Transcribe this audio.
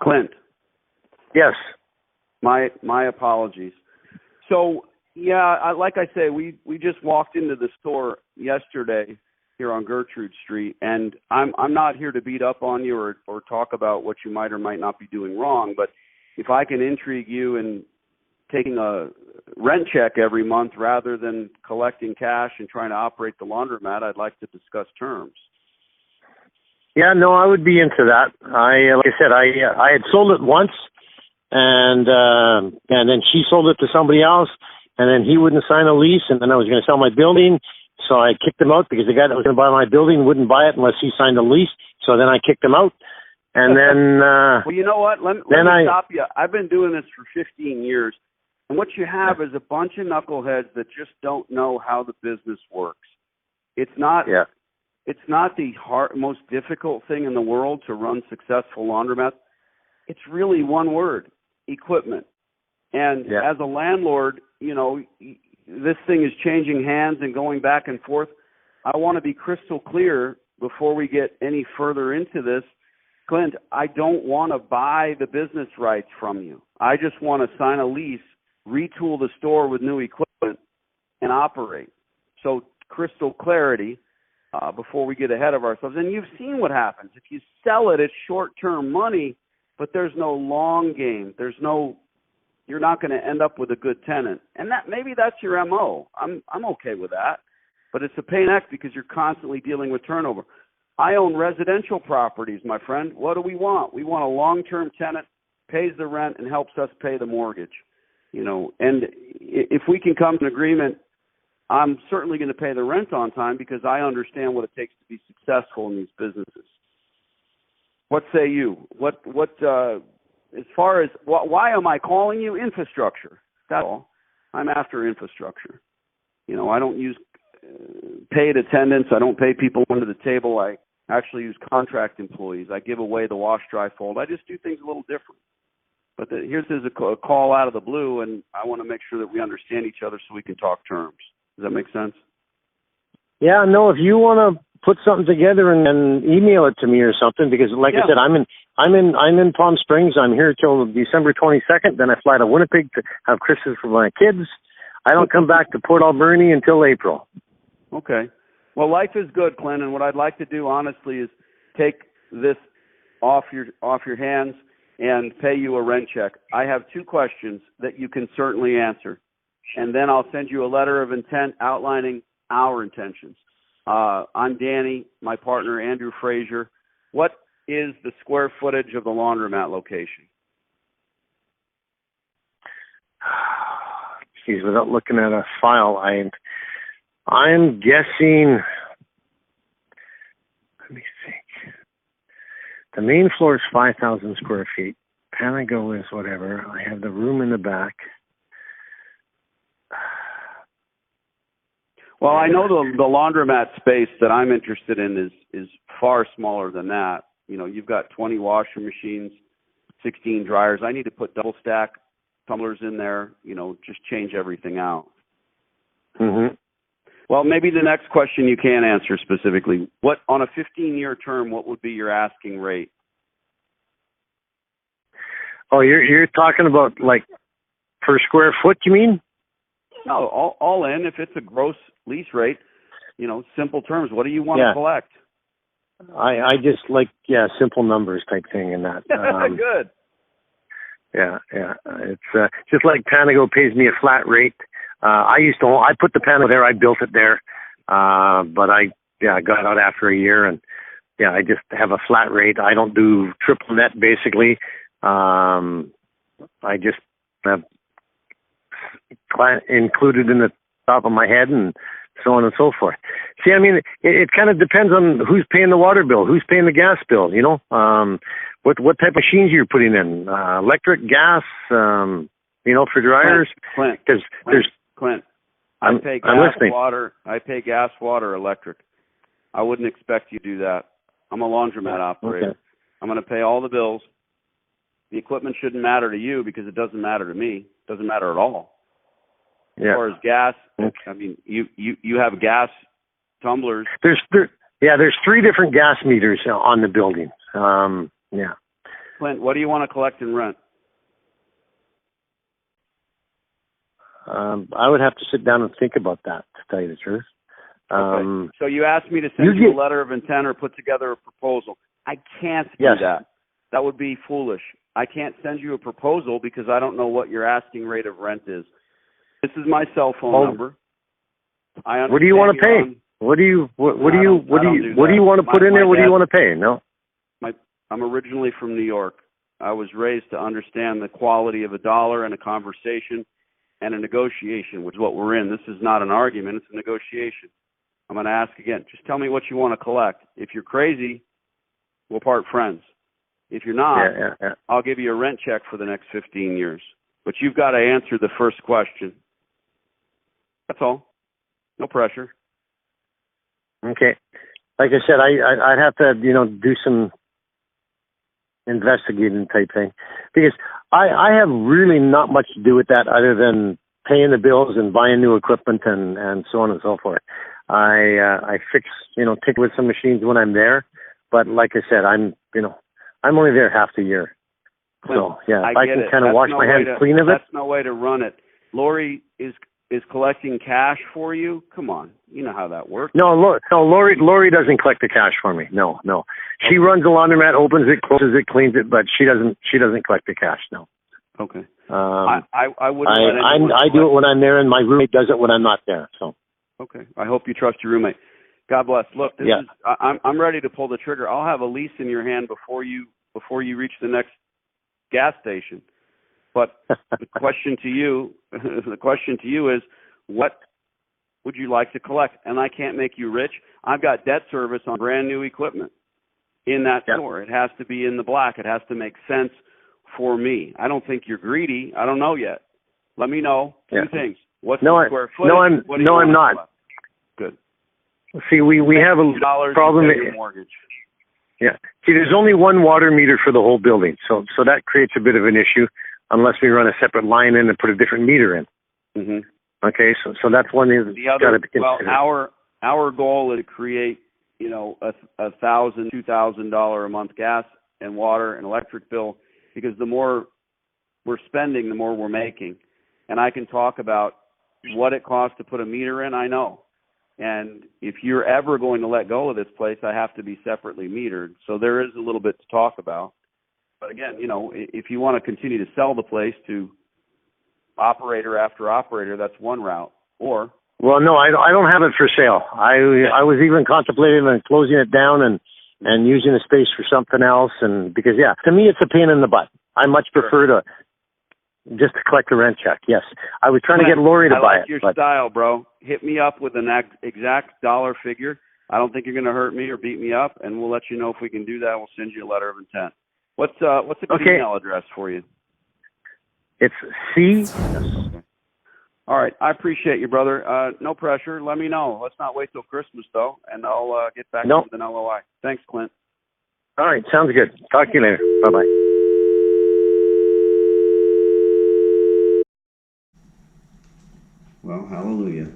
Clint. Yes. My apologies. So, yeah, like I say, we just walked into the store yesterday here on Gertrude Street, and I'm not here to beat up on you or talk about what you might or might not be doing wrong, but if I can intrigue you in taking a rent check every month rather than collecting cash and trying to operate the laundromat, I'd like to discuss terms. Yeah, no, I would be into that. Like I said, I had sold it once, and then she sold it to somebody else, and then he wouldn't sign a lease, and then I was going to sell my building, so I kicked him out because the guy that was going to buy my building wouldn't buy it unless he signed a lease. So then I kicked him out, and then well, you know what? Let me stop you. I've been doing this for 15 years, and what you have is a bunch of knuckleheads that just don't know how the business works. It's not. Yeah. It's not the most difficult thing in the world to run successful laundromats. It's really one word: equipment. And as a landlord, you know, this thing is changing hands and going back and forth. I want to be crystal clear before we get any further into this. Clint, I don't want to buy the business rights from you. I just want to sign a lease, retool the store with new equipment, and operate. So crystal clarity. Before we get ahead of ourselves. And you've seen what happens. If you sell it, it's short-term money, but there's no long game. You're not going to end up with a good tenant. And maybe that's your MO. I'm okay with that. But it's a pain in the neck because you're constantly dealing with turnover. I own residential properties, my friend. What do we want? We want a long-term tenant, pays the rent, and helps us pay the mortgage. You know, and if we can come to an agreement, I'm certainly going to pay the rent on time because I understand what it takes to be successful in these businesses. What say you? As far as why am I calling you? Infrastructure. That's all. I'm after infrastructure. You know, I don't use paid attendants. I don't pay people under the table. I actually use contract employees. I give away the wash, dry, fold. I just do things a little different. But here's a call out of the blue, and I want to make sure that we understand each other so we can talk terms. Does that make sense? Yeah, no, if you want to put something together and email it to me or something, because like I said, I'm in Palm Springs. I'm here till December 22nd. Then I fly to Winnipeg to have Christmas for my kids. I don't come back to Port Alberni until April. Okay. Well, life is good, Clint, and what I'd like to do, honestly, is take this off your hands and pay you a rent check. I have 2 questions that you can certainly answer. And then I'll send you a letter of intent outlining our intentions. I'm Danny, my partner, Andrew Frazier. What is the square footage of the laundromat location? Geez, without looking at a file, I'm guessing, let me think. The main floor is 5,000 square feet. Panago is whatever. I have the room in the back. Well, I know the laundromat space that I'm interested in is far smaller than that. You know, you've got 20 washer machines, 16 dryers. I need to put double stack tumblers in there, you know, just change everything out. Mm-hmm. Well, maybe the next question you can answer specifically. What, on a 15-year term, what would be your asking rate? Oh, you're talking about like per square foot, you mean? No, all in. If it's a gross lease rate, you know, simple terms. What do you want to collect? I just like simple numbers type thing in that. Good. Yeah. It's just like Panago pays me a flat rate. I put the Panago there. I built it there, but I got out after a year, and I just have a flat rate. I don't do triple net basically. I just have included in the top of my head and so on and so forth. See, I mean, it kind of depends on who's paying the water bill, who's paying the gas bill, you know, what type of machines you're putting in, electric, gas, you know, for dryers. Clint, I pay gas, water, electric. I wouldn't expect you to do that. I'm a laundromat operator. Okay. I'm going to pay all the bills. The equipment shouldn't matter to you because it doesn't matter to me. It doesn't matter at all. As far as gas, I mean, you have gas tumblers. There's 3 different gas meters on the building. Clint, what do you want to collect in rent? I would have to sit down and think about that, to tell you the truth. Okay. So you asked me to send you a letter of intent or put together a proposal. I can't do that. That would be foolish. I can't send you a proposal because I don't know what your asking rate of rent is. This is my cell phone number. What do you want to pay? What do you want to put in there? What do you want to pay? No. I'm originally from New York. I was raised to understand the quality of a dollar and a conversation and a negotiation, which is what we're in. This is not an argument. It's a negotiation. I'm going to ask again. Just tell me what you want to collect. If you're crazy, we'll part friends. If you're not, I'll give you a rent check for the next 15 years. But you've got to answer the first question. That's all. No pressure. Okay. Like I said, I'd have to, do some investigating type thing, because I have really not much to do with that other than paying the bills and buying new equipment and so on and so forth. I fix, take with some machines when I'm there, but like I said, I'm only there half the year. So yeah, if I can kind of wash my hands clean of it. That's no way to run it. Lori is collecting cash for you. Come on, you know how that works. No, Lori doesn't collect the cash for me. No. She runs the laundromat, opens it, closes it, cleans it, but she doesn't collect the cash. No. Okay. I wouldn't. I do it when I'm there, and my roommate does it when I'm not there. So. Okay. I hope you trust your roommate. God bless. Look, this is. I'm ready to pull the trigger. I'll have a lease in your hand before you reach the next gas station. But the question to you is, what would you like to collect? And I can't make you rich. I've got debt service on brand new equipment in that store. It has to be in the black. It has to make sense for me. I don't think you're greedy. I don't know yet. Let me know two things. What's the square footage? I'm not. Collect? Good. See, we have a problem. Mortgage. Yeah. See, there's only one water meter for the whole building, so that creates a bit of an issue unless we run a separate line in and put a different meter in. Mm-hmm. Okay, so that's one thing that's got to be considered. Well, our goal is to create, a $1,000, $2,000 a month gas and water and electric bill, because the more we're spending, the more we're making. And I can talk about what it costs to put a meter in. I know. And if you're ever going to let go of this place, I have to be separately metered. So there is a little bit to talk about. But again, if you want to continue to sell the place to operator after operator, that's one route. Or no, I don't have it for sale. I was even contemplating on closing it down and using the space for something else. And because to me it's a pain in the butt. I much prefer to just to collect a rent check. Yes, I was trying to get Lori to buy it. I like your style, bro. Hit me up with an exact dollar figure. I don't think you're going to hurt me or beat me up, and we'll let you know if we can do that. We'll send you a letter of intent. What's a good email address for you? It's C. Okay. All right. I appreciate you, brother. No pressure. Let me know. Let's not wait till Christmas, though, and I'll get back to you with an LOI. Thanks, Clint. All right. Sounds good. Talk to you later. Bye-bye. Well, hallelujah.